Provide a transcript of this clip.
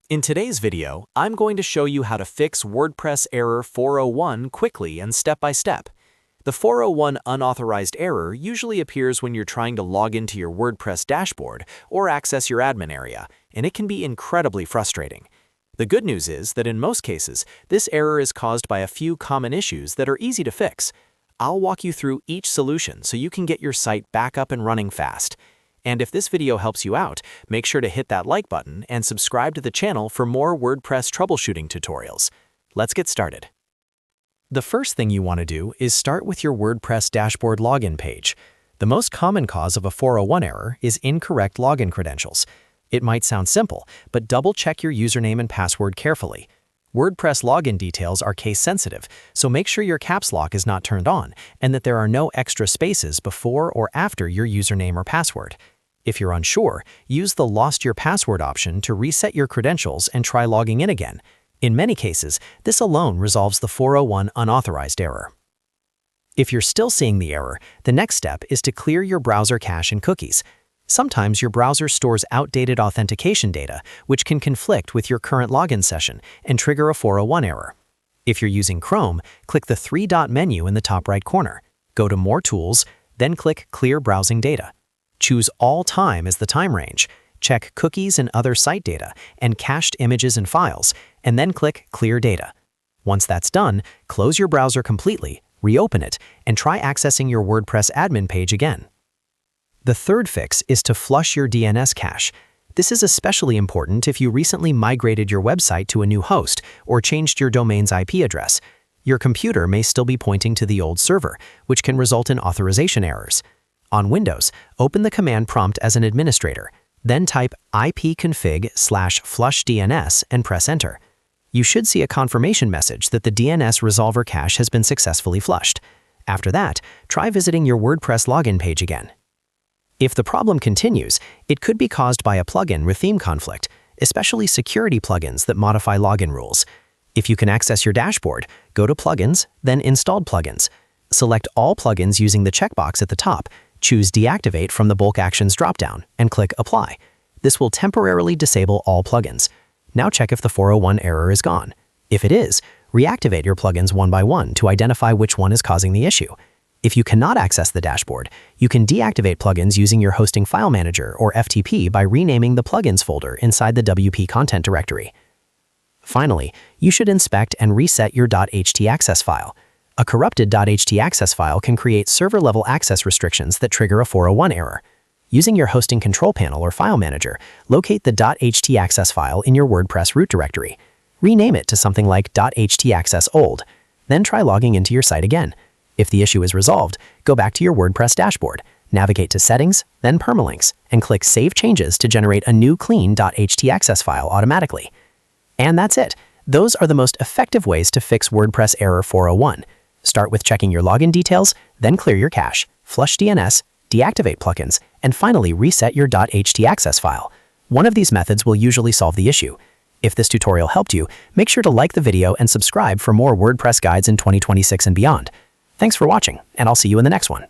In today's video, I'm going to show you how to fix WordPress error 401 quickly and step by step. The 401 unauthorized error usually appears when you're trying to log into your WordPress dashboard or access your admin area, and it can be incredibly frustrating. The good news is that in most cases, this error is caused by a few common issues that are easy to fix. I'll walk you through each solution so you can get your site back up and running fast. And if this video helps you out, make sure to hit that like button and subscribe to the channel for more WordPress troubleshooting tutorials. Let's get started. The first thing you want to do is start with your WordPress dashboard login page. The most common cause of a 401 error is incorrect login credentials. It might sound simple, but double-check your username and password carefully. WordPress login details are case-sensitive, so make sure your caps lock is not turned on and that there are no extra spaces before or after your username or password. If you're unsure, use the Lost Your Password option to reset your credentials and try logging in again. In many cases, this alone resolves the 401 unauthorized error. If you're still seeing the error, the next step is to clear your browser cache and cookies. Sometimes your browser stores outdated authentication data, which can conflict with your current login session and trigger a 401 error. If you're using Chrome, click the three-dot menu in the top right corner. Go to More Tools, then click Clear Browsing Data. Choose All Time as the time range, check Cookies and Other Site Data, and Cached Images and Files, and then click Clear Data. Once that's done, close your browser completely, reopen it, and try accessing your WordPress admin page again. The third fix is to flush your DNS cache. This is especially important if you recently migrated your website to a new host or changed your domain's IP address. Your computer may still be pointing to the old server, which can result in authorization errors. On Windows, open the command prompt as an administrator, then type ipconfig/flushdns and press Enter. You should see a confirmation message that the DNS resolver cache has been successfully flushed. After that, try visiting your WordPress login page again. If the problem continues, it could be caused by a plugin or theme conflict, especially security plugins that modify login rules. If you can access your dashboard, go to Plugins, then Installed Plugins. Select all plugins using the checkbox at the top, choose Deactivate from the Bulk Actions dropdown, and click Apply. This will temporarily disable all plugins. Now check if the 401 error is gone. If it is, reactivate your plugins one by one to identify which one is causing the issue. If you cannot access the dashboard, you can deactivate plugins using your hosting file manager or FTP by renaming the plugins folder inside the WP content directory. Finally, you should inspect and reset your htaccess file. A corrupted htaccess file can create server-level access restrictions that trigger a 401 error. Using your hosting control panel or file manager, locate the htaccess file in your WordPress root directory. Rename it to something like .htaccessold. Then try logging into your site again. If the issue is resolved, go back to your WordPress dashboard, navigate to Settings, then Permalinks, and click Save Changes to generate a new clean .htaccess file automatically. And that's it. Those are the most effective ways to fix WordPress error 401. Start with checking your login details, then clear your cache, flush DNS, deactivate plugins, and finally reset your .htaccess file. One of these methods will usually solve the issue. If this tutorial helped you, make sure to like the video and subscribe for more WordPress guides in 2026 and beyond. Thanks for watching, and I'll see you in the next one.